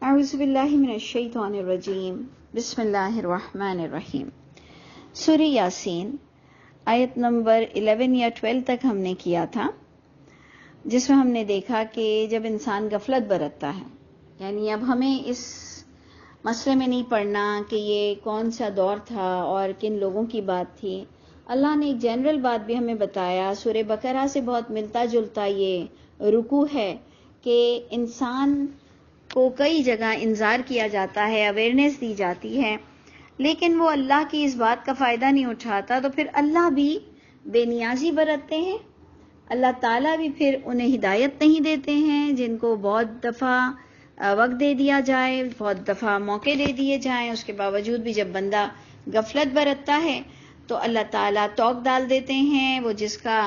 اعوذ باللہ من الشیطان الرجیم بسم اللہ الرحمن الرحیم۔ سورہ یاسین آیت نمبر 11 یا 12 تک ہم نے کیا تھا، جس میں ہم نے دیکھا کہ جب انسان غفلت برتتا ہے، یعنی اب ہمیں اس مسئلے میں نہیں پڑھنا کہ یہ کون سا دور تھا اور کن لوگوں کی بات تھی۔ اللہ نے ایک جنرل بات بھی ہمیں بتایا، سورہ بقرہ سے بہت ملتا جلتا یہ رکوع ہے کہ انسان کو کئی جگہ انذار کیا جاتا ہے، اویئرنیس دی جاتی ہے، لیکن وہ اللہ کی اس بات کا فائدہ نہیں اٹھاتا، تو پھر اللہ بھی بے نیازی برتتے ہیں۔ اللہ تعالیٰ بھی پھر انہیں ہدایت نہیں دیتے ہیں، جن کو بہت دفعہ وقت دے دیا جائے، بہت دفعہ موقع دے دیے جائیں، اس کے باوجود بھی جب بندہ غفلت برتتا ہے تو اللہ تعالیٰ توق ڈال دیتے ہیں۔ وہ جس کا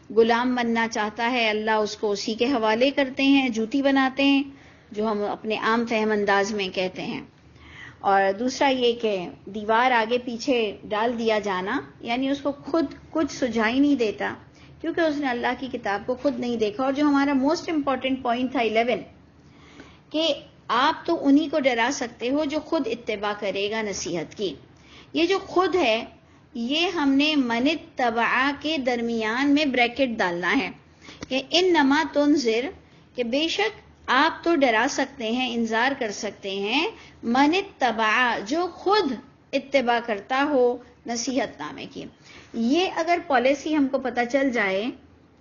غلام بننا چاہتا ہے اللہ اس کو اسی کے حوالے کرتے ہیں، جوتی بناتے ہیں، جو ہم اپنے عام فہم انداز میں کہتے ہیں۔ اور دوسرا یہ کہ دیوار آگے پیچھے ڈال دیا جانا، یعنی اس کو خود کچھ سجھائی نہیں دیتا، کیونکہ اس نے اللہ کی کتاب کو خود نہیں دیکھا۔ اور جو ہمارا موسٹ امپورٹنٹ پوائنٹ تھا 11، کہ آپ تو انہی کو ڈرا سکتے ہو جو خود اتباع کرے گا نصیحت کی۔ یہ جو خود ہے، یہ ہم نے من اتبع کے درمیان میں بریکٹ ڈالنا ہے کہ انما تنذر، کہ بے شک آپ تو ڈرا سکتے ہیں، انذار کر سکتے ہیں، من اتبع، جو خود اتباع کرتا ہو نصیحت نامے کی۔ یہ اگر پالیسی ہم کو پتہ چل جائے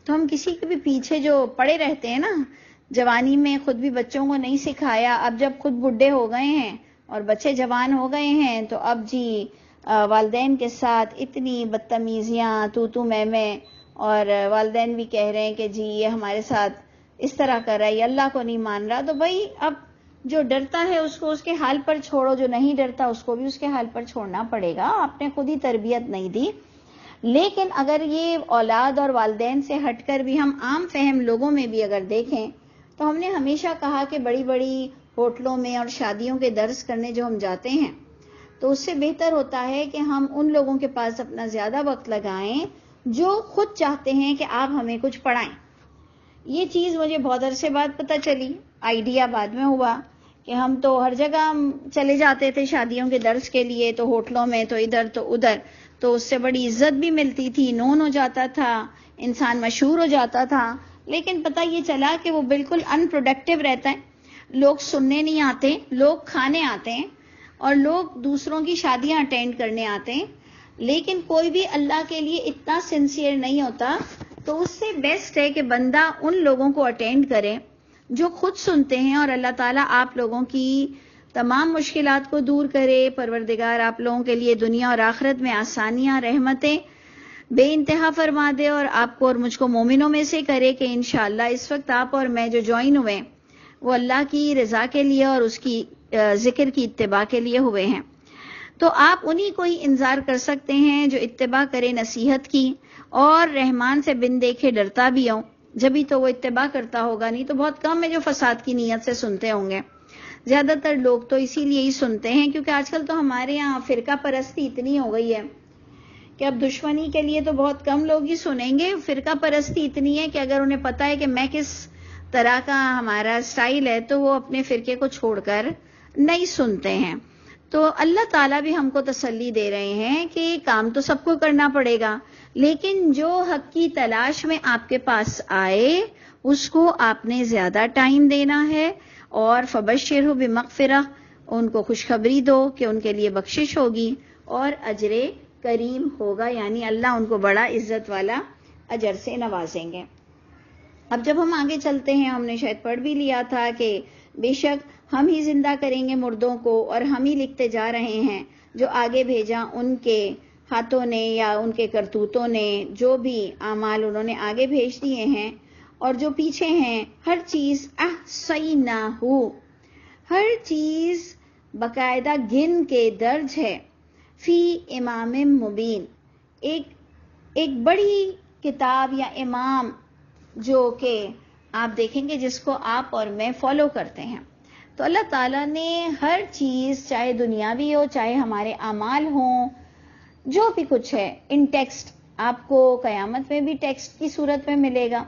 تو ہم کسی کے بھی پیچھے جو پڑے رہتے ہیں نا، جوانی میں خود بھی بچوں کو نہیں سکھایا، اب جب خود بڈھے ہو گئے ہیں اور بچے جوان ہو گئے ہیں تو اب جی والدین کے ساتھ اتنی بدتمیزیاں، تو میں، اور والدین بھی کہہ رہے ہیں کہ جی یہ ہمارے ساتھ اس طرح کر رہا ہے، یہ اللہ کو نہیں مان رہا، تو بھائی اب جو ڈرتا ہے اس کو اس کے حال پر چھوڑو، جو نہیں ڈرتا اس کو بھی اس کے حال پر چھوڑنا پڑے گا، آپ نے خود ہی تربیت نہیں دی۔ لیکن اگر یہ اولاد اور والدین سے ہٹ کر بھی ہم عام فہم لوگوں میں بھی اگر دیکھیں تو ہم نے ہمیشہ کہا کہ بڑی بڑی ہوٹلوں میں اور شادیوں کے درس کرنے جو ہم جاتے ہیں تو اس سے بہتر ہوتا ہے کہ ہم ان لوگوں کے پاس اپنا زیادہ وقت لگائیں جو خود چاہتے ہیں کہ آپ ہمیں کچھ پڑھائیں۔ یہ چیز مجھے بہت عرصے بعد پتہ چلی، آئیڈیا بعد میں ہوا کہ ہم تو ہر جگہ چلے جاتے تھے شادیوں کے درس کے لیے، تو ہوٹلوں میں تو ادھر تو ادھر، تو اس سے بڑی عزت بھی ملتی تھی، نون ہو جاتا تھا، انسان مشہور ہو جاتا تھا۔ لیکن پتہ یہ چلا کہ وہ بالکل ان پروڈکٹیو رہتا ہے، لوگ سننے نہیں آتے، لوگ کھانے آتے ہیں اور لوگ دوسروں کی شادیاں اٹینڈ کرنے آتے ہیں، لیکن کوئی بھی اللہ کے لیے اتنا سنسیئر نہیں ہوتا۔ تو اس سے بیسٹ ہے کہ بندہ ان لوگوں کو اٹینڈ کرے جو خود سنتے ہیں، اور اللہ تعالیٰ آپ لوگوں کی تمام مشکلات کو دور کرے، پروردگار آپ لوگوں کے لیے دنیا اور آخرت میں آسانیاں، رحمتیں بے انتہا فرما دے، اور آپ کو اور مجھ کو مومنوں میں سے کرے کہ انشاءاللہ اس وقت آپ اور میں جو جوائن ہوئے وہ اللہ کی رضا کے لیے اور اس کی ذکر کی اتباع کے لیے ہوئے ہیں۔ تو آپ انہی کو ہی انذار کر سکتے ہیں جو اتباع کرے نصیحت کی اور رحمان سے بن دیکھے ڈرتا بھی ہوں، جبھی تو وہ اتباع کرتا ہوگا، نہیں تو بہت کم ہے جو فساد کی نیت سے سنتے ہوں گے۔ زیادہ تر لوگ تو اسی لیے ہی سنتے ہیں، کیونکہ آج کل تو ہمارے یہاں فرقہ پرستی اتنی ہو گئی ہے کہ اب دشمنی کے لیے تو بہت کم لوگ ہی سنیں گے۔ فرقہ پرستی اتنی ہے کہ اگر انہیں پتہ ہے کہ میں کس طرح کا ہمارا سٹائل ہے تو وہ اپنے فرقے کو چھوڑ کر نہیں سنتے ہیں۔ تو اللہ تعالیٰ بھی ہم کو تسلی دے رہے ہیں کہ کام تو سب کو کرنا پڑے گا، لیکن جو حق کی تلاش میں آپ کے پاس آئے اس کو آپ نے زیادہ ٹائم دینا ہے، اور فبشرہ بمغفرہ، ان کو خوشخبری دو کہ ان کے لیے بخشش ہوگی اور اجر کریم ہوگا، یعنی اللہ ان کو بڑا عزت والا اجر سے نوازیں گے۔ اب جب ہم آگے چلتے ہیں، ہم نے شاید پڑھ بھی لیا تھا کہ بے شک ہم ہی زندہ کریں گے مردوں کو، اور ہم ہی لکھتے جا رہے ہیں، جو آگے بھیجا ان کے ہاتھوں نے یا ان کے کرتوتوں نے، جو بھی اعمال انہوں نے آگے بھیج دیے ہیں اور جو پیچھے ہیں، ہر چیز احصیناہ، ہر چیز باقاعدہ گن کے درج ہے، فی امام مبین، ایک بڑی کتاب یا امام جو کہ آپ دیکھیں گے جس کو آپ اور میں فالو کرتے ہیں۔ تو اللہ تعالیٰ نے ہر چیز، چاہے دنیاوی ہو چاہے ہمارے اعمال ہوں، جو بھی کچھ ہے ان ٹیکسٹ، آپ کو قیامت میں بھی ٹیکسٹ کی صورت میں ملے گا،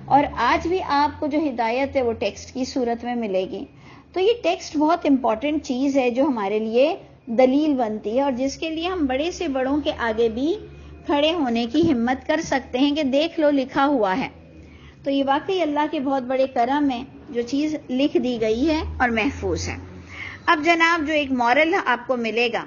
اور آج بھی آپ کو جو ہدایت ہے وہ ٹیکسٹ کی صورت میں ملے گی۔ تو یہ ٹیکسٹ بہت امپورٹنٹ چیز ہے جو ہمارے لیے دلیل بنتی ہے اور جس کے لیے ہم بڑے سے بڑوں کے آگے بھی کھڑے ہونے کی ہمت کر سکتے ہیں کہ دیکھ لو لکھا ہوا ہے. تو یہ واقعی اللہ کے بہت بڑے کرم ہے جو چیز لکھ دی گئی ہے اور محفوظ ہے. اب جناب جو ایک مورل آپ کو ملے گا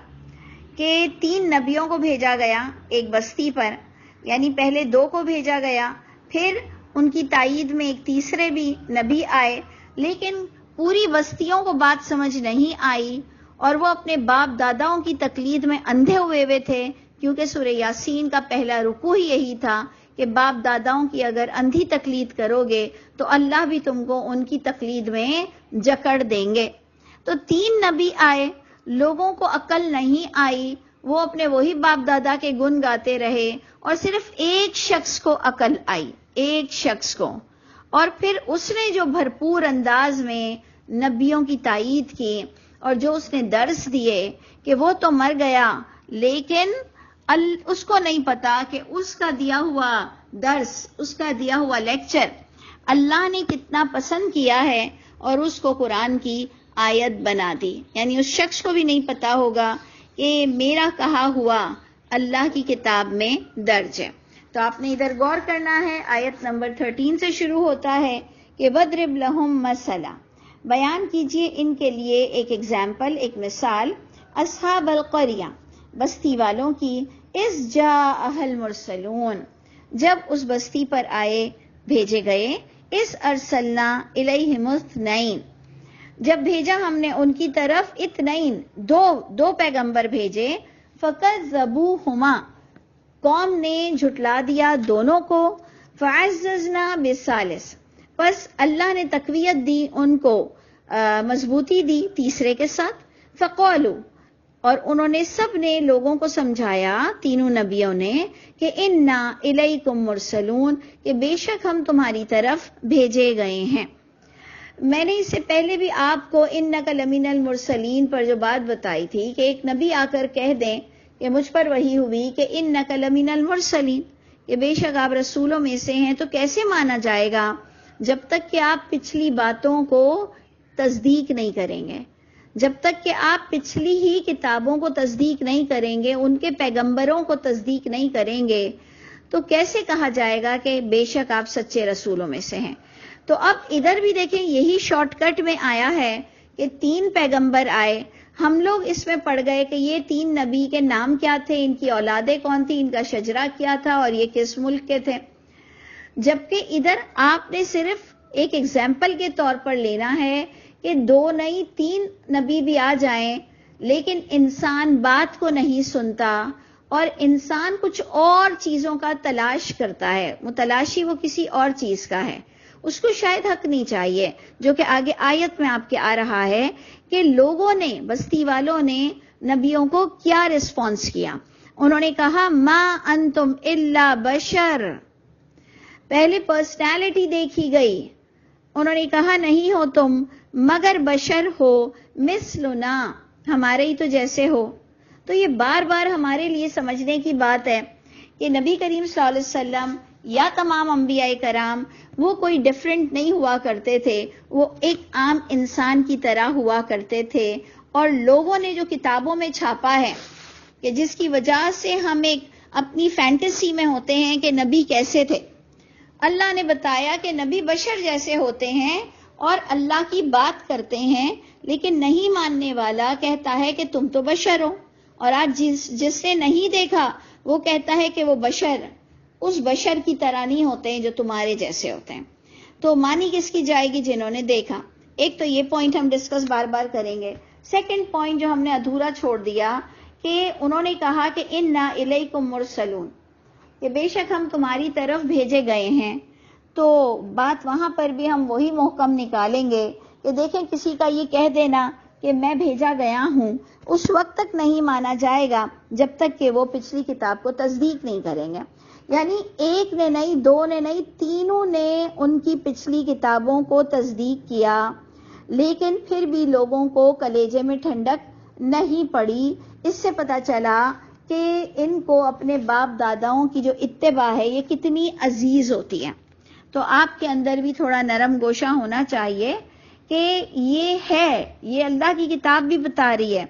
کہ 3 نبیوں کو بھیجا گیا ایک بستی پر، یعنی پہلے 2 کو بھیجا گیا، پھر ان کی تائید میں ایک تیسرے بھی نبی آئے، لیکن پوری بستیوں کو بات سمجھ نہیں آئی اور وہ اپنے باپ داداؤں کی تقلید میں اندھے ہوئے تھے، کیونکہ سورہ یاسین کا پہلا رکوع ہی یہی تھا کہ باپ داداؤں کی اگر اندھی تقلید کرو گے تو اللہ بھی تم کو ان کی تقلید میں جکڑ دیں گے. تو 3 نبی آئے، لوگوں کو عقل نہیں آئی، وہ اپنے وہی باپ دادا کے گن گاتے رہے اور صرف ایک شخص کو عقل آئی، ایک شخص کو، اور پھر اس نے جو بھرپور انداز میں نبیوں کی تائید کی اور جو اس نے درس دیے کہ وہ تو مر گیا لیکن اس کو نہیں پتا کہ اس کا دیا ہوا درس، اس کا دیا ہوا لیکچر اللہ نے کتنا پسند کیا ہے اور اس کو قرآن کی آیت بنا دی. یعنی اس شخص کو بھی نہیں پتا ہوگا کہ میرا کہا ہوا اللہ کی کتاب میں درج ہے. تو آپ نے ادھر غور کرنا ہے. آیت نمبر 13 سے شروع ہوتا ہے کہ وَضْرِبْ لَهُمْ مَثَلًا، بیان کیجئے ان کے لیے ایک ایگزامپل، ایک مثال، اصحاب القریہ، بستی والوں کی، اذ جاء المرسلون، جب اس بستی پر آئے بھیجے گئے، اذ ارسلنا الیہم اثنین، جب بھیجا ہم نے ان کی طرف اثنین، دو پیغمبر بھیجے، فکذبوہما، قوم نے جھٹلا دیا دونوں کو، فعززنا بالثالث، پس اللہ نے تقویت دی ان کو، مضبوطی دی تیسرے کے ساتھ، فقالوا، اور انہوں نے سب نے لوگوں کو سمجھایا، تینوں نبیوں نے، کہ انا الیکم مرسلون، کہ بے شک ہم تمہاری طرف بھیجے گئے ہیں. میں نے اس سے پہلے بھی آپ کو انک لمن المرسلین پر جو بات بتائی تھی کہ ایک نبی آ کر کہہ دیں کہ مجھ پر وحی ہوئی کہ انک لمن المرسلین، کہ بے شک آپ رسولوں میں سے ہیں، تو کیسے مانا جائے گا جب تک کہ آپ پچھلی باتوں کو تصدیق نہیں کریں گے، جب تک کہ آپ پچھلی ہی کتابوں کو تصدیق نہیں کریں گے، ان کے پیغمبروں کو تصدیق نہیں کریں گے، تو کیسے کہا جائے گا کہ بے شک آپ سچے رسولوں میں سے ہیں. تو اب ادھر بھی دیکھیں یہی شارٹ کٹ میں آیا ہے کہ 3 پیغمبر آئے، ہم لوگ اس میں پڑ گئے کہ یہ 3 نبی کے نام کیا تھے، ان کی اولادیں کون تھی، ان کا شجرہ کیا تھا اور یہ کس ملک کے تھے، جبکہ ادھر آپ نے صرف ایک ایگزامپل کے طور پر لینا ہے کہ 2 نہیں 3 نبی بھی آ جائیں، لیکن انسان بات کو نہیں سنتا اور انسان کچھ اور چیزوں کا تلاش کرتا ہے، متلاشی وہ کسی اور چیز کا ہے، اس کو شاید حق نہیں چاہیے، جو کہ آگے آیت میں آپ کے آ رہا ہے کہ لوگوں نے، بستی والوں نے نبیوں کو کیا ریسپانس کیا. انہوں نے کہا ما انتم الا بشر، پہلے پرسنالٹی دیکھی گئی، انہوں نے کہا نہیں ہو تم مگر بشر ہو، مثلنا، ہمارے ہی تو جیسے ہو. تو یہ بار بار ہمارے لیے سمجھنے کی بات ہے کہ نبی کریم صلی اللہ علیہ وسلم یا تمام انبیاء کرام وہ کوئی ڈیفرنٹ نہیں ہوا کرتے تھے، وہ ایک عام انسان کی طرح ہوا کرتے تھے، اور لوگوں نے جو کتابوں میں چھاپا ہے کہ جس کی وجہ سے ہم ایک اپنی فینٹیسی میں ہوتے ہیں کہ نبی کیسے تھے، اللہ نے بتایا کہ نبی بشر جیسے ہوتے ہیں اور اللہ کی بات کرتے ہیں، لیکن نہیں ماننے والا کہتا ہے کہ تم تو بشر ہو، اور آج جس نے نہیں دیکھا وہ کہتا ہے کہ وہ بشر اس بشر کی طرح نہیں ہوتے ہیں جو تمہارے جیسے ہوتے ہیں. تو مانی کس کی جائے گی؟ جنہوں نے دیکھا. ایک تو یہ پوائنٹ ہم ڈسکس بار بار کریں گے. سیکنڈ پوائنٹ جو ہم نے ادھورا چھوڑ دیا کہ انہوں نے کہا کہ انا الیکم مرسلون، کہ بے شک ہم تمہاری طرف بھیجے گئے ہیں. تو بات وہاں پر بھی ہم وہی محکم نکالیں گے کہ دیکھیں کسی کا یہ کہہ دینا کہ میں بھیجا گیا ہوں اس وقت تک نہیں مانا جائے گا جب تک کہ وہ پچھلی کتاب کو تصدیق نہیں کریں گے. یعنی ایک نے نہیں، 2 نے نہیں، تینوں نے ان کی پچھلی کتابوں کو تصدیق کیا، لیکن پھر بھی لوگوں کو کلیجے میں ٹھنڈک نہیں پڑی. اس سے پتہ چلا کہ ان کو اپنے باپ داداؤں کی جو اتباع ہے یہ کتنی عزیز ہوتی ہے. تو آپ کے اندر بھی تھوڑا نرم گوشہ ہونا چاہیے کہ یہ اللہ کی کتاب بھی بتا رہی ہے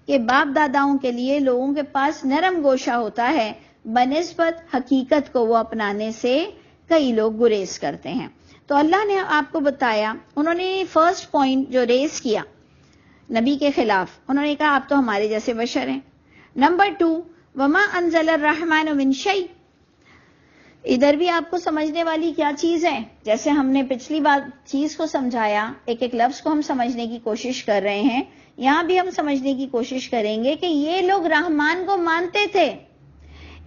کہ باپ داداؤں کے لیے لوگوں کے پاس نرم گوشہ ہوتا ہے، بنسبت حقیقت کو وہ اپنانے سے کئی لوگ گریز کرتے ہیں۔ تو اللہ نے آپ کو بتایا، انہوں نے فرسٹ پوائنٹ جو ریز کیا نبی کے خلاف، انہوں نے کہا آپ تو ہمارے جیسے بشر ہیں۔ نمبر 2، وما انزل الرحمن من شیء، ادھر بھی آپ کو سمجھنے والی کیا چیز ہے؟ جیسے ہم نے پچھلی بات چیز کو سمجھایا، ایک ایک لفظ کو ہم سمجھنے کی کوشش کر رہے ہیں، یہاں بھی ہم سمجھنے کی کوشش کریں گے کہ یہ لوگ رحمان کو مانتے تھے۔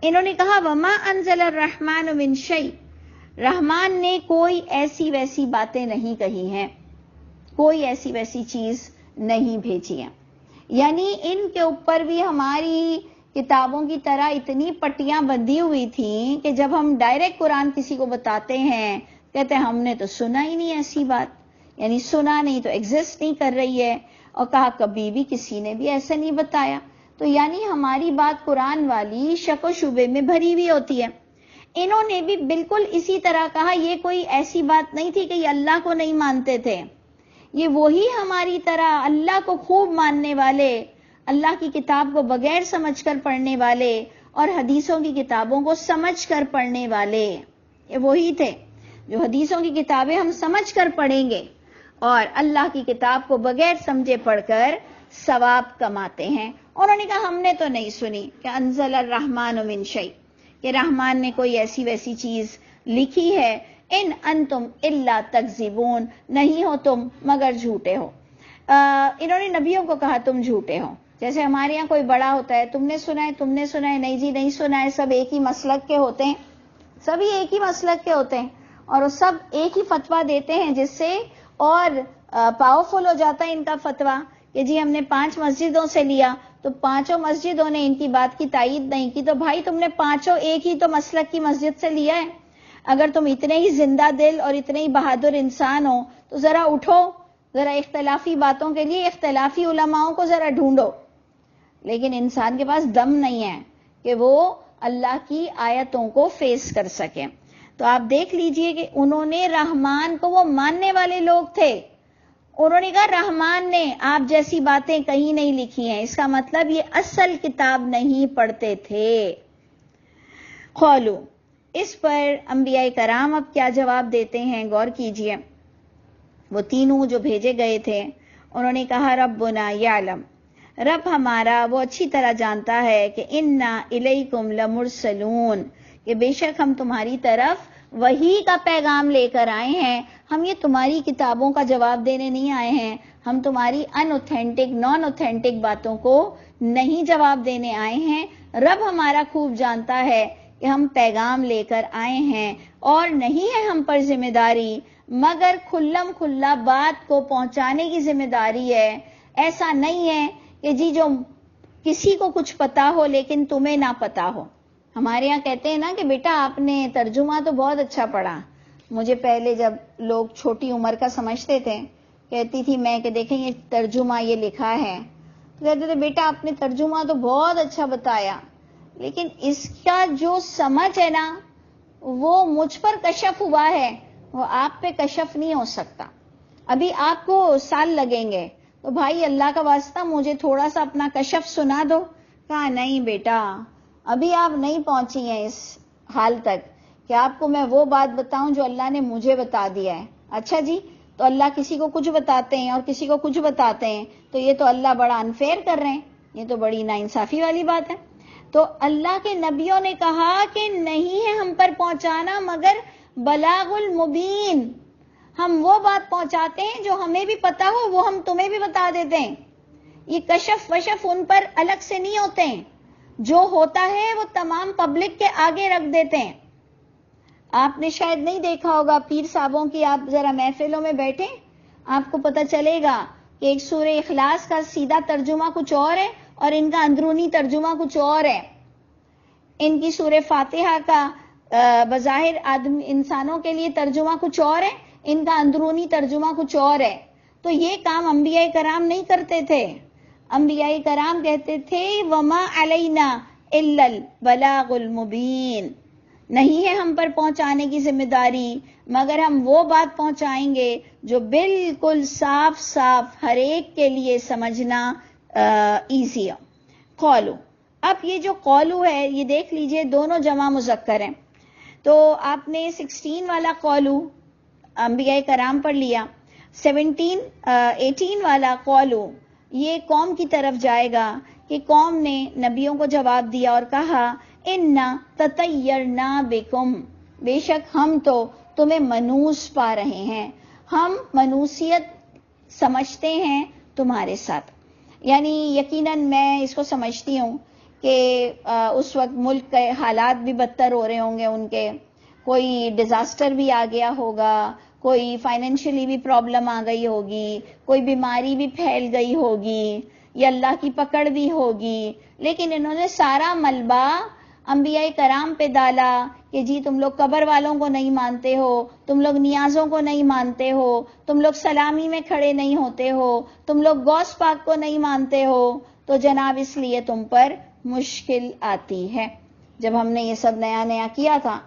انہوں نے کہا وما انزل الرحمن من شیء، رحمان نے کوئی ایسی ویسی باتیں نہیں کہی ہیں، کوئی ایسی ویسی چیز نہیں بھیجی ہے۔ یعنی ان کے اوپر بھی ہماری کتابوں کی طرح اتنی پٹیاں بندھی ہوئی تھیں کہ جب ہم ڈائریکٹ قرآن کسی کو بتاتے ہیں کہتے ہیں ہم نے تو سنا ہی نہیں ایسی بات، یعنی سنا نہیں تو ایگزسٹ نہیں کر رہی ہے، اور کہا کبھی بھی کسی نے بھی ایسا نہیں بتایا۔ تو یعنی ہماری بات قرآن والی شک و شبے میں بھری ہوئی ہوتی ہے۔ انہوں نے بھی بالکل اسی طرح کہا یہ کوئی ایسی بات نہیں تھی کہ یہ اللہ کو نہیں مانتے تھے، یہ وہی ہماری طرح اللہ کو خوب ماننے والے، اللہ کی کتاب کو بغیر سمجھ کر پڑھنے والے اور حدیثوں کی کتابوں کو سمجھ کر پڑھنے والے، یہ وہی تھے جو حدیثوں کی کتابیں ہم سمجھ کر پڑھیں گے اور اللہ کی کتاب کو بغیر سمجھے پڑھ کر ثواب کماتے ہیں۔ انہوں نے کہا ہم نے تو نہیں سنی کہ انزل الرحمن من شیء، کہ رحمان نے کوئی ایسی ویسی چیز لکھی ہے، ان انتم الا تکذبون، نہیں ہو تم مگر جھوٹے ہو۔ انہوں نے نبیوں کو کہا تم جھوٹے ہو، جیسے ہمارے یہاں کوئی بڑا ہوتا ہے تم نے سنا ہے، تم نے سنا ہے، نہیں جی نہیں سنا ہے، سب ایک ہی مسلک کے ہوتے ہیں، سبھی ایک ہی مسلک کے ہوتے ہیں اور وہ سب ایک ہی فتویٰ دیتے ہیں، جس سے اور پاورفل ہو جاتا ہے ان کا فتویٰ کہ جی ہم نے 5 مسجدوں سے لیا تو 5 مسجدوں نے ان کی بات کی تائید نہیں کی، تو بھائی تم نے 5 ایک ہی تو مسلک کی مسجد سے لیا ہے، اگر تم اتنے ہی زندہ دل اور اتنے ہی بہادر انسان ہو تو ذرا اٹھو، ذرا اختلافی باتوں کے لیے اختلافی علماؤں کو ذرا ڈھونڈو۔ لیکن انسان کے پاس دم نہیں ہے کہ وہ اللہ کی آیتوں کو فیس کر سکے۔ تو آپ دیکھ لیجئے کہ انہوں نے رحمان کو وہ ماننے والے لوگ تھے، انہوں نے کہا رحمان نے آپ جیسی باتیں کہیں نہیں لکھی ہیں، اس کا مطلب یہ اصل کتاب نہیں پڑھتے تھے۔ قولو، اس پر انبیاء کرام اب کیا جواب دیتے ہیں، غور کیجئے۔ وہ تینوں جو بھیجے گئے تھے انہوں نے کہا ربنا یعلم، رب ہمارا وہ اچھی طرح جانتا ہے کہ انا الیکم لمرسلون، کہ بے شک ہم تمہاری طرف وحی کا پیغام لے کر آئے ہیں، ہم یہ تمہاری کتابوں کا جواب دینے نہیں آئے ہیں، ہم تمہاری ان اوتھینٹک نان اوتھینٹک باتوں کو نہیں جواب دینے آئے ہیں۔ رب ہمارا خوب جانتا ہے کہ ہم پیغام لے کر آئے ہیں اور نہیں ہے ہم پر ذمہ داری مگر کھلم کھلا بات کو پہنچانے کی ذمہ داری ہے۔ ایسا نہیں ہے کہ جی جو کسی کو کچھ پتا ہو لیکن تمہیں نہ پتا ہو۔ ہمارے یہاں کہتے ہیں نا کہ بیٹا آپ نے ترجمہ تو بہت اچھا پڑھا، مجھے پہلے جب لوگ چھوٹی عمر کا سمجھتے تھے کہتی تھی میں کہ دیکھیں یہ ترجمہ یہ لکھا ہے، تو کہتے تھے بیٹا آپ نے ترجمہ تو بہت اچھا بتایا لیکن اس کا جو سمجھ ہے نا وہ مجھ پر کشف ہوا ہے، وہ آپ پہ کشف نہیں ہو سکتا، ابھی آپ کو سال لگیں گے، تو بھائی اللہ کا واسطہ مجھے تھوڑا سا اپنا کشف سنا دو۔ کہا نہیں بیٹا ابھی آپ نہیں پہنچی ہیں اس حال تک کہ آپ کو میں وہ بات بتاؤں جو اللہ نے مجھے بتا دیا ہے۔ اچھا جی، تو اللہ کسی کو کچھ بتاتے ہیں اور کسی کو کچھ بتاتے ہیں، تو یہ تو اللہ بڑا انفیئر کر رہے ہیں، یہ تو بڑی ناانصافی والی بات ہے۔ تو اللہ کے نبیوں نے کہا کہ نہیں ہے ہم پر پہنچانا مگر بلاغ المبین، ہم وہ بات پہنچاتے ہیں جو ہمیں بھی پتا ہو وہ ہم تمہیں بھی بتا دیتے ہیں، یہ کشف وشف ان پر الگ سے نہیں ہوتے ہیں، جو ہوتا ہے وہ تمام پبلک کے آگے رکھ دیتے ہیں۔ آپ نے شاید نہیں دیکھا ہوگا پیر صاحبوں کی، آپ ذرا محفلوں میں بیٹھیں آپ کو پتہ چلے گا کہ ایک سورہ اخلاص کا سیدھا ترجمہ کچھ اور ہے اور ان کا اندرونی ترجمہ کچھ اور ہے، ان کی سورہ فاتحہ کا بظاہر انسانوں کے لیے ترجمہ کچھ اور ہے، ان کا اندرونی ترجمہ کچھ اور ہے۔ تو یہ کام انبیاء کرام نہیں کرتے تھے، انبیاء کرام کہتے تھے وما علینا الا البلاغ المبین، نہیں ہے ہم پر پہنچانے کی ذمہ داری، مگر ہم وہ بات پہنچائیں گے جو بالکل صاف صاف ہر ایک کے لیے سمجھنا ایزی ہو۔ قولو، اب یہ جو قولو ہے یہ دیکھ لیجئے دونوں جمع مذکر ہیں، تو آپ نے 16 والا قولو انبیاء کرام پر لیا، 18 والا قولو یہ قوم کی طرف جائے گا کہ قوم نے نبیوں کو جواب دیا اور کہا انا تطیرنا بکم، بے شک ہم تو تمہیں منوس پا رہے ہیں، ہم منوسیت سمجھتے ہیں تمہارے ساتھ۔ یعنی یقیناً میں اس کو سمجھتی ہوں کہ اس وقت ملک کے حالات بھی بدتر ہو رہے ہوں گے، ان کے کوئی ڈیزاسٹر بھی آ گیا ہوگا، کوئی فائنینشلی بھی پرابلم آ گئی ہوگی، کوئی بیماری بھی پھیل گئی ہوگی، یا اللہ کی پکڑ بھی ہوگی، لیکن انہوں نے سارا ملبہ انبیاء کرام پہ ڈالا کہ جی تم لوگ قبر والوں کو نہیں مانتے ہو، تم لوگ نیازوں کو نہیں مانتے ہو، تم لوگ سلامی میں کھڑے نہیں ہوتے ہو، تم لوگ غوث پاک کو نہیں مانتے ہو، تو جناب اس لیے تم پر مشکل آتی ہے۔ جب ہم نے یہ سب نیا نیا کیا تھا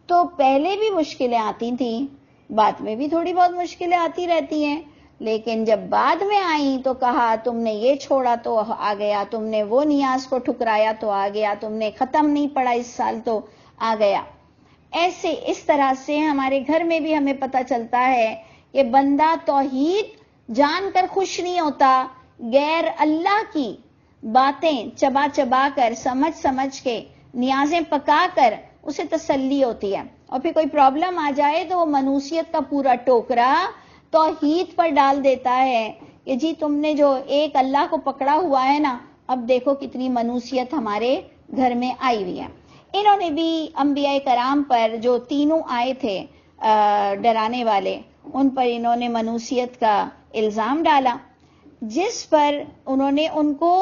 تو پہلے بھی مشکلیں آتی تھیں، بعد میں بھی تھوڑی بہت مشکلیں آتی رہتی ہیں، لیکن جب بعد میں آئیں تو کہا تم نے یہ چھوڑا تو آ گیا، تم نے وہ نیاز کو ٹھکرایا تو آ گیا، تم نے ختم نہیں پڑھا اس سال تو آ گیا۔ ایسے اس طرح سے ہمارے گھر میں بھی ہمیں پتہ چلتا ہے کہ بندہ توحید جان کر خوش نہیں ہوتا، غیر اللہ کی باتیں چبا چبا کر سمجھ سمجھ کے نیازیں پکا کر اسے تسلی ہوتی ہے، اور پھر کوئی پرابلم آ جائے تو وہ منوسیت کا پورا ٹوکرا توحید پر ڈال دیتا ہے کہ جی تم نے جو ایک اللہ کو پکڑا ہوا ہے نا، اب دیکھو کتنی منوسیت ہمارے گھر میں آئی ہوئی ہے۔ انہوں نے بھی انبیاء کرام پر جو تینوں آئے تھے ڈرانے والے، ان پر انہوں نے منوسیت کا الزام ڈالا، جس پر انہوں نے ان کو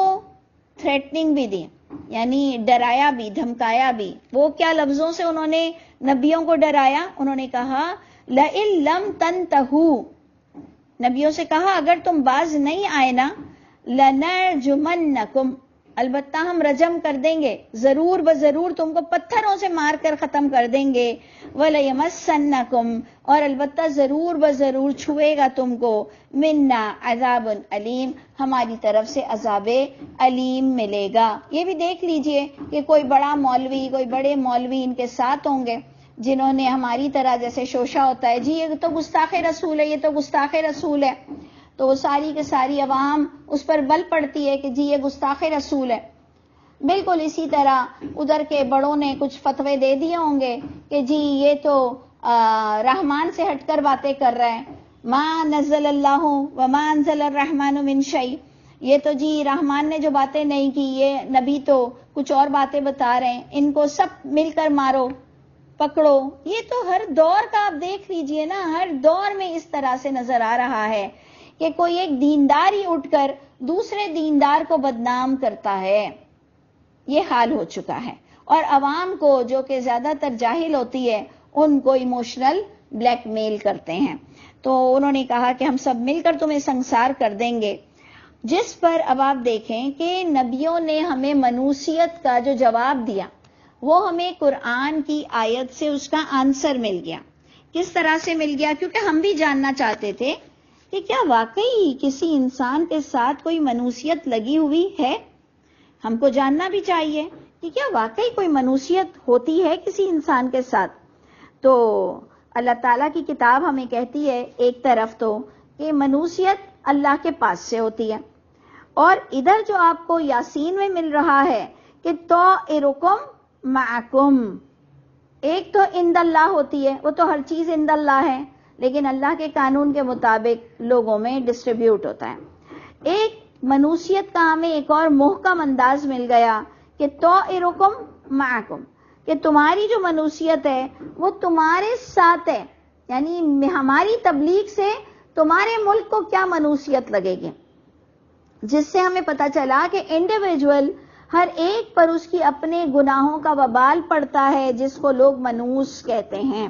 تھریٹننگ بھی دی، یعنی ڈرایا بھی، دھمکایا بھی۔ وہ کیا لفظوں سے انہوں نے نبیوں کو ڈرایا؟ انہوں نے کہا لَإِن لَمْ تَنْتَهُوا، نبیوں سے کہا اگر تم باز نہیں آئے نا، لَنَرْجُمَنَّكُمْ، البتہ ہم رجم کر دیں گے، ضرور بضرور تم کو پتھروں سے مار کر ختم کر دیں گے، وَلَيَمَسَّنَّكُمْ، اور البتہ ضرور بضرور چھوئے گا تم کو، منا عذاب علیم، ہماری طرف سے عذاب علیم ملے گا۔ یہ بھی دیکھ لیجئے کہ کوئی بڑا مولوی، کوئی بڑے مولوی ان کے ساتھ ہوں گے جنہوں نے ہماری طرح جیسے شوشہ ہوتا ہے، جی یہ تو گستاخ رسول ہے، یہ تو گستاخ رسول ہے، تو وہ ساری کے ساری عوام اس پر بل پڑتی ہے کہ جی یہ گستاخ رسول ہے۔ بالکل اسی طرح ادھر کے بڑوں نے کچھ فتوے دے دیے ہوں گے کہ جی یہ تو رحمان سے ہٹ کر باتیں کر رہے ہیں، ما نزل اللہ وما انزل الرحمن من شیء، یہ تو جی رحمان نے جو باتیں نہیں کی، یہ نبی تو کچھ اور باتیں بتا رہے ہیں، ان کو سب مل کر مارو پکڑو۔ یہ تو ہر دور کا آپ دیکھ لیجئے نا، ہر دور میں اس طرح سے نظر آ رہا ہے کہ کوئی ایک دیندار ہی اٹھ کر دوسرے دیندار کو بدنام کرتا ہے، یہ حال ہو چکا ہے۔ اور عوام کو جو کہ زیادہ تر جاہل ہوتی ہے ان کو ایموشنل بلیک میل کرتے ہیں۔ تو انہوں نے کہا کہ ہم سب مل کر تمہیں سنسار کر دیں گے، جس پر اب آپ دیکھیں کہ نبیوں نے ہمیں منوسیت کا جو جواب دیا وہ ہمیں قرآن کی آیت سے اس کا آنسر مل گیا۔ کس طرح سے مل گیا؟ کیونکہ ہم بھی جاننا چاہتے تھے کہ کیا واقعی کسی انسان کے ساتھ کوئی منوسیت لگی ہوئی ہے؟ ہم کو جاننا بھی چاہیے کہ کیا واقعی کوئی منوسیت ہوتی ہے کسی انسان کے ساتھ؟ تو اللہ تعالیٰ کی کتاب ہمیں کہتی ہے ایک طرف تو کہ منوسیت اللہ کے پاس سے ہوتی ہے، اور ادھر جو آپ کو یاسین میں مل رہا ہے کہ طائرکم معکم، ایک تو عند اللہ ہوتی ہے، وہ تو ہر چیز عند اللہ ہے، لیکن اللہ کے قانون کے مطابق لوگوں میں ڈسٹریبیوٹ ہوتا ہے۔ ایک منوسیت کا ہمیں ایک اور محکم انداز مل گیا کہ طائرکم معکم، کہ تمہاری جو منوسیت ہے وہ تمہارے ساتھ ہے، یعنی ہماری تبلیغ سے تمہارے ملک کو کیا منوسیت لگے گی، جس سے ہمیں پتہ چلا کہ انڈیویجول ہر ایک پر اس کی اپنے گناہوں کا وبال پڑتا ہے، جس کو لوگ منوس کہتے ہیں۔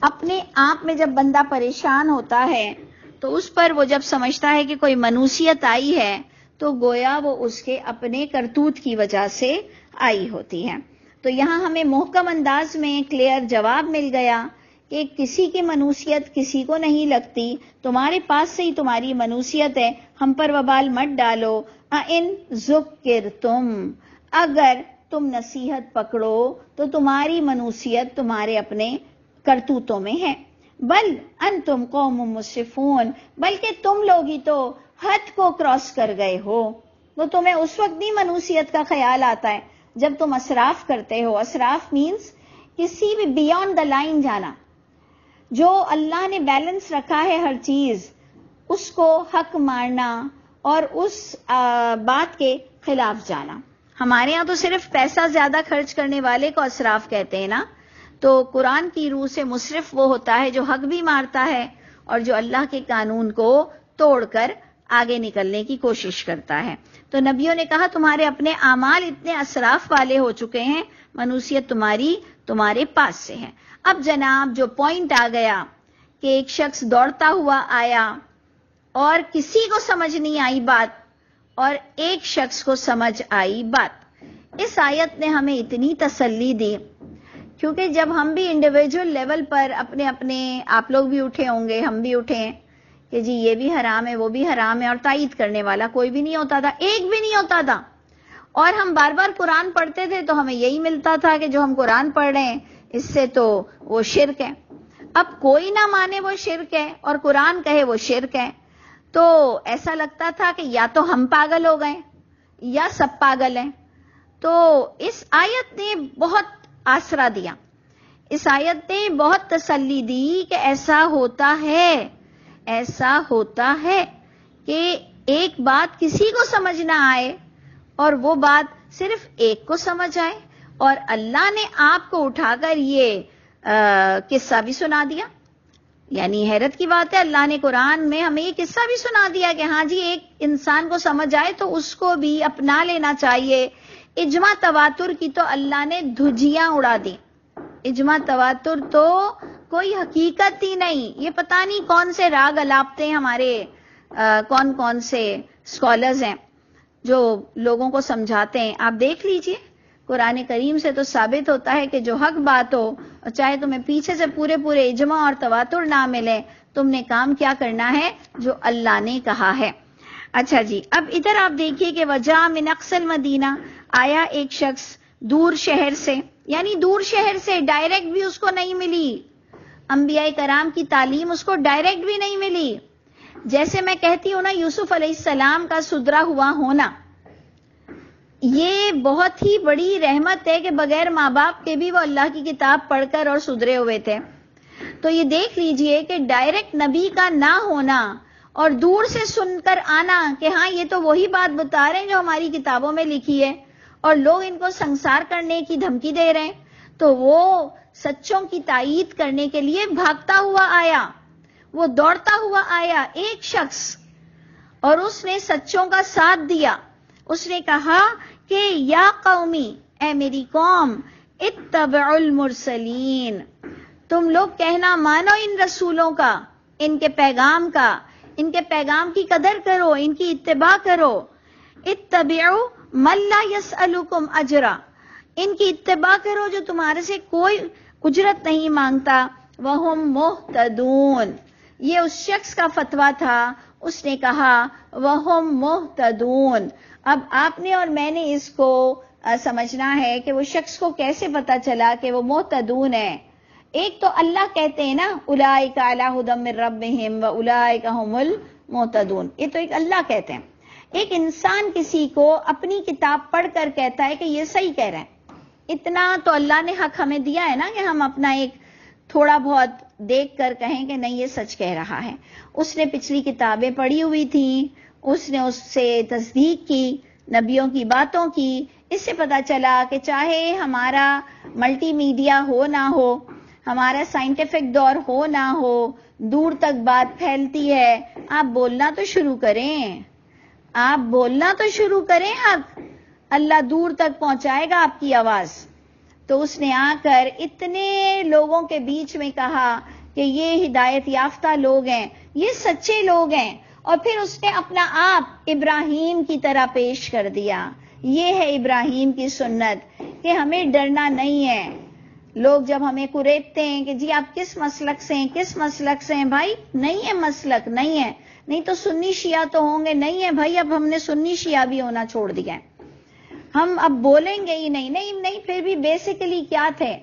اپنے آپ میں جب بندہ پریشان ہوتا ہے تو اس پر وہ جب سمجھتا ہے کہ کوئی منوسیت آئی ہے تو گویا وہ اس کے اپنے کرتوت کی وجہ سے آئی ہوتی ہے۔ تو یہاں ہمیں محکم انداز میں کلیئر جواب مل گیا کہ کسی کی منوسیت کسی کو نہیں لگتی، تمہارے پاس سے ہی تمہاری منوسیت ہے، ہم پر وبال مت ڈالو۔ ان ذکرتم، اگر تم نصیحت پکڑو تو تمہاری منوسیت تمہارے اپنے کرتوتوں میں ہے۔ بل انتم قوم مسرفون، بلکہ تم لوگ ہی تو حد کو کراس کر گئے ہو۔ تو تمہیں اس وقت نہیں منوسیت کا خیال آتا ہے جب تم اسراف کرتے ہو۔ اسراف مینز کسی بھی بیونڈ دا لائن جانا، جو اللہ نے بیلنس رکھا ہے ہر چیز اس کو حق مارنا اور اس بات کے خلاف جانا۔ ہمارے ہاں تو صرف پیسہ زیادہ خرچ کرنے والے کو اسراف کہتے ہیں نا، تو قرآن کی روح سے مسرف وہ ہوتا ہے جو حق بھی مارتا ہے اور جو اللہ کے قانون کو توڑ کر آگے نکلنے کی کوشش کرتا ہے۔ تو نبیوں نے کہا تمہارے اپنے اعمال اتنے اسراف والے ہو چکے ہیں، منوسیت تمہارے پاس سے ہے۔ اب جناب جو پوائنٹ آ گیا کہ ایک شخص دوڑتا ہوا آیا اور کسی کو سمجھ نہیں آئی بات اور ایک شخص کو سمجھ آئی بات، اس آیت نے ہمیں اتنی تسلی دی، کیونکہ جب ہم بھی انڈیویجول لیول پر اپنے آپ لوگ بھی اٹھے ہوں گے، ہم بھی اٹھے ہیں کہ جی یہ بھی حرام ہے وہ بھی حرام ہے، اور تائید کرنے والا کوئی بھی نہیں ہوتا تھا، ایک بھی نہیں ہوتا تھا، اور ہم بار بار قرآن پڑھتے تھے تو ہمیں یہی ملتا تھا کہ جو ہم قرآن پڑھ رہے ہیں اس سے تو وہ شرک ہے۔ اب کوئی نہ مانے وہ شرک ہے اور قرآن کہے وہ شرک ہے، تو ایسا لگتا تھا کہ یا تو ہم پاگل ہو گئے یا سب پاگل ہیں۔ تو اس آیت نے بہت آسرا دیا، اس آیت نے بہت تسلی دی کہ ایسا ہوتا ہے کہ ایک بات کسی کو سمجھ نہ آئے اور وہ بات صرف ایک کو سمجھ آئے، اور اللہ نے آپ کو اٹھا کر یہ قصہ بھی سنا دیا۔ یعنی حیرت کی بات ہے، اللہ نے قرآن میں ہمیں یہ قصہ بھی سنا دیا کہ ہاں جی ایک انسان کو سمجھ آئے تو اس کو بھی اپنا لینا چاہیے۔ اجماع تواتر کی تو اللہ نے دھجیاں اڑا دی، اجماع تواتر تو کوئی حقیقت ہی نہیں۔ یہ پتہ نہیں کون سے راگ الاپتے ہمارے کون سے اسکالرز ہیں جو لوگوں کو سمجھاتے ہیں۔ آپ دیکھ لیجئے قرآن کریم سے تو ثابت ہوتا ہے کہ جو حق بات ہو، چاہے تمہیں پیچھے سے پورے اجماع اور تواتر نہ ملے، تم نے کام کیا کرنا ہے جو اللہ نے کہا ہے۔ اچھا جی، اب ادھر آپ دیکھیے کہ وجاء من اقصی المدینہ، آیا ایک شخص دور شہر سے، یعنی دور شہر سے ڈائریکٹ بھی اس کو نہیں ملی، انبیاء کرام کی تعلیم اس کو ڈائریکٹ بھی نہیں ملی۔ جیسے میں کہتی ہوں نا، یوسف علیہ السلام کا سدھرا ہوا ہونا یہ بہت ہی بڑی رحمت ہے کہ بغیر ماں باپ کے بھی وہ اللہ کی کتاب پڑھ کر اور سدھرے ہوئے تھے۔ تو یہ دیکھ لیجئے کہ ڈائریکٹ نبی کا نہ ہونا اور دور سے سن کر آنا کہ ہاں یہ تو وہی بات بتا رہے ہیں جو ہماری کتابوں میں لکھی ہے، اور لوگ ان کو سنسار کرنے کی دھمکی دے رہے ہیں، تو وہ سچوں کی تائید کرنے کے لیے بھاگتا ہوا آیا، وہ دوڑتا ہوا آیا ایک شخص، اور اس نے سچوں کا ساتھ دیا۔ اس نے کہا کہ یا قومی، اے میری قوم، اتبعوا المرسلین، تم لوگ کہنا مانو ان رسولوں کا، ان کے پیغام کا، ان کے پیغام کی قدر کرو، ان کی اتباع کرو۔ اتبعوا من لا یسألکم اجرا، ان کی اتباع کرو جو تمہارے سے کوئی اجرت نہیں مانگتا۔ وہم مہتدون، یہ اس شخص کا فتویٰ تھا، اس نے کہا وہم مہتدون۔ اب آپ نے اور میں نے اس کو سمجھنا ہے کہ وہ شخص کو کیسے پتا چلا کہ وہ مہتدون ہے۔ ایک تو اللہ کہتے ہیں نا اولئک علی ھدی من ربہم واولئک ھم المہتدون، یہ تو ایک اللہ کہتے ہیں۔ ایک انسان کسی کو اپنی کتاب پڑھ کر کہتا ہے کہ یہ صحیح کہہ رہا ہے، اتنا تو اللہ نے حق ہمیں دیا ہے نا کہ ہم اپنا ایک تھوڑا بہت دیکھ کر کہیں کہ نہیں یہ سچ کہہ رہا ہے۔ اس نے پچھلی کتابیں پڑھی ہوئی تھیں، اس نے اس سے تصدیق کی، نبیوں کی باتوں کی، اس سے پتا چلا کہ چاہے ہمارا ملٹی میڈیا ہو نہ ہو، ہمارا سائنٹیفک دور ہو نہ ہو، دور تک بات پھیلتی ہے۔ آپ بولنا تو شروع کریں، آپ بولنا تو شروع کریں، حق اللہ دور تک پہنچائے گا آپ کی آواز۔ تو اس نے آ کر اتنے لوگوں کے بیچ میں کہا کہ یہ ہدایت یافتہ لوگ ہیں، یہ سچے لوگ ہیں، اور پھر اس نے اپنا آپ ابراہیم کی طرح پیش کر دیا۔ یہ ہے ابراہیم کی سنت، کہ ہمیں ڈرنا نہیں ہے. لوگ جب ہمیں کریدتے ہیں کہ جی آپ کس مسلک سے ہیں, کس مسلک سے ہیں, بھائی نہیں ہے مسلک, نہیں ہے, نہیں تو سنی شیعہ تو ہوں گے, نہیں ہے بھائی اب ہم نے سنی شیعہ بھی ہونا چھوڑ دیا ہے, ہم اب بولیں گے ہی نہیں. نہیں نہیں, پھر بھی بیسیکلی کیا تھے,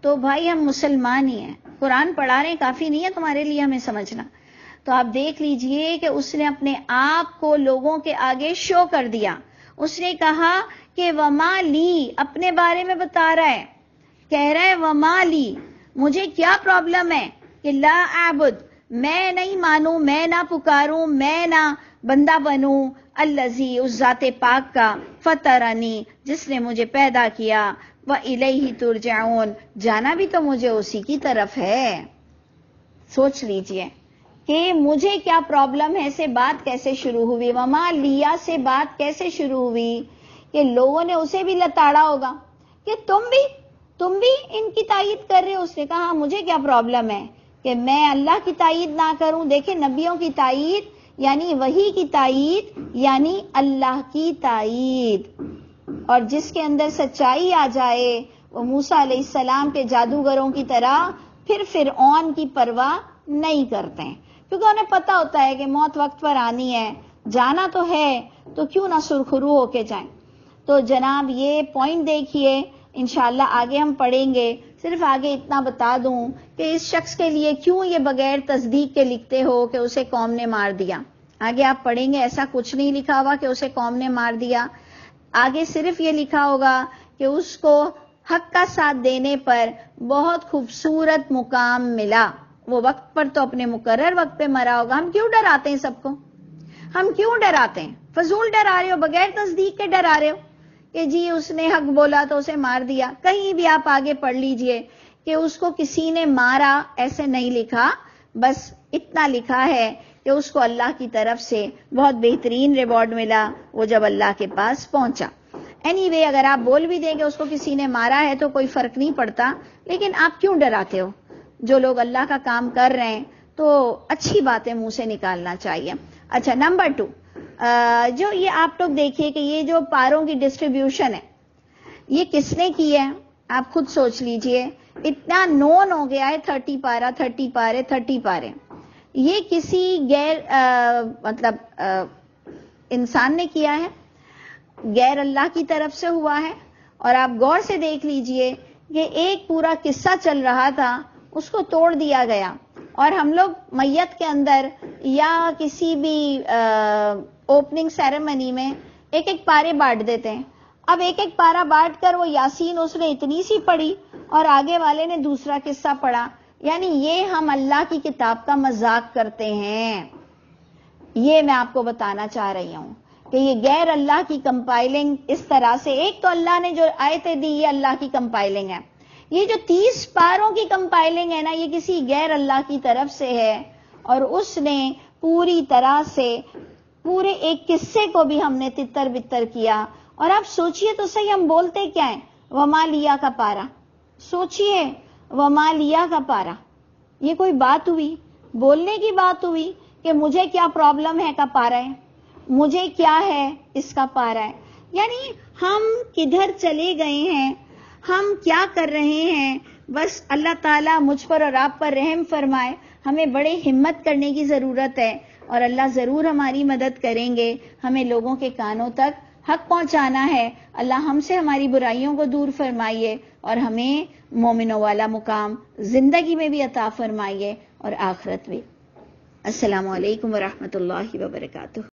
تو بھائی ہم مسلمان ہی ہیں, قرآن پڑھا رہے ہیں کافی نہیں ہے تمہارے لیے ہمیں سمجھنا. تو آپ دیکھ لیجئے کہ اس نے اپنے آپ کو لوگوں کے آگے شو کر دیا. اس نے کہا کہ وما لی, اپنے بارے میں بتا رہا ہے, کہہ رہا ہے وما لی, مجھے کیا پرابلم ہے کہ لا اعبد, میں نہیں مانوں, میں نہ پکاروں, میں نہ بندہ بنوں, الذی, اس ذات پاک کا, فطرنی, جس نے مجھے پیدا کیا, وَإِلَيْهِ تُرْجَعُونَ, جانا بھی تو مجھے اسی کی طرف ہے. سوچ لیجئے کہ مجھے کیا پرابلم ہے سے بات کیسے شروع ہوئی, وما لیا سے بات کیسے شروع ہوئی, کہ لوگوں نے اسے بھی لتاڑا ہوگا کہ تم بھی ان کی تائید کر رہے ہو. اس نے کہا مجھے کیا پرابلم ہے کہ میں اللہ کی تائید نہ کروں. دیکھیں نبیوں کی تائید یعنی وحی کی تائید یعنی اللہ کی تائید, اور جس کے اندر سچائی آ جائے وہ موسیٰ علیہ السلام کے جادوگروں کی طرح پھر فرعون کی پرواہ نہیں کرتے ہیں, کیونکہ انہیں پتا ہوتا ہے کہ موت وقت پر آنی ہے, جانا تو ہے تو کیوں نہ سرخرو ہو کے جائیں. تو جناب یہ پوائنٹ دیکھیے, انشاءاللہ آگے ہم پڑھیں گے. صرف آگے اتنا بتا دوں کہ اس شخص کے لیے کیوں یہ بغیر تصدیق کے لکھتے ہو کہ اسے قوم نے مار دیا. آگے آپ پڑھیں گے ایسا کچھ نہیں لکھا ہوا کہ اسے قوم نے مار دیا. آگے صرف یہ لکھا ہوگا کہ اس کو حق کا ساتھ دینے پر بہت خوبصورت مقام ملا. وہ وقت پر تو اپنے مقرر وقت پہ مرا ہوگا. ہم کیوں ڈراتے ہیں سب کو, ہم کیوں ڈراتے ہیں, فضول ڈرا رہے ہو, بغیر تصدیق کے ڈرا رہے ہو کہ جی اس نے حق بولا تو اسے مار دیا. کہیں بھی آپ آگے پڑھ لیجئے کہ اس کو کسی نے مارا, ایسے نہیں لکھا, بس اتنا لکھا ہے کہ اس کو اللہ کی طرف سے بہت بہترین ریوارڈ ملا وہ جب اللہ کے پاس پہنچا. اینی وے اگر آپ بول بھی دیں کہ اس کو کسی نے مارا ہے تو کوئی فرق نہیں پڑتا, لیکن آپ کیوں ڈراتے ہو؟ جو لوگ اللہ کا کام کر رہے ہیں تو اچھی باتیں منہ سے نکالنا چاہیے. اچھا, نمبر 2, جو یہ آپ لوگ دیکھیے کہ یہ جو پاروں کی ڈسٹریبیوشن ہے یہ کس نے کی ہے, آپ خود سوچ لیجئے. اتنا نون ہو گیا ہے 30 پارا 30 پارے 30 پارے, یہ کسی غیر مطلب انسان نے کیا ہے, غیر اللہ کی طرف سے ہوا ہے. اور آپ غور سے دیکھ لیجئے کہ ایک پورا قصہ چل رہا تھا, اس کو توڑ دیا گیا, اور ہم لوگ میت کے اندر یا کسی بھی اوپننگ سیریمنی میں ایک ایک پارے بانٹ دیتے ہیں. اب ایک ایک پارا بانٹ کر وہ یاسین اس نے اتنی سی پڑھی اور آگے والے نے دوسرا قصہ پڑھا, یعنی یہ ہم اللہ کی کتاب کا مذاق کرتے ہیں. یہ میں آپ کو بتانا چاہ رہی ہوں کہ یہ غیر اللہ کی کمپائلنگ اس طرح سے, ایک تو اللہ نے جو آیتیں دی یہ اللہ کی کمپائلنگ ہے, یہ جو 30 پاروں کی کمپائلنگ ہے نا یہ کسی غیر اللہ کی طرف سے ہے, اور اس نے پوری طرح سے پورے ایک قصے کو بھی ہم نے تتر بتر کیا. اور آپ سوچئے تو صحیح, ہم بولتے کیا ہیں, وما لیا کا پارا. سوچئے وما لیا کا پارا, یہ کوئی بات ہوئی, بولنے کی بات ہوئی کہ مجھے کیا پرابلم ہے کا پارا ہے, مجھے کیا ہے اس کا پارا ہے. یعنی ہم کدھر چلے گئے ہیں, ہم کیا کر رہے ہیں. بس اللہ تعالیٰ مجھ پر اور آپ پر رحم فرمائے. ہمیں بڑے ہمت کرنے کی ضرورت ہے, اور اللہ ضرور ہماری مدد کریں گے. ہمیں لوگوں کے کانوں تک حق پہنچانا ہے. اللہ ہم سے ہماری برائیوں کو دور فرمائیے, اور ہمیں مومنوں والا مقام زندگی میں بھی عطا فرمائیے اور آخرت بھی. السلام علیکم ورحمۃ اللہ وبرکاتہ.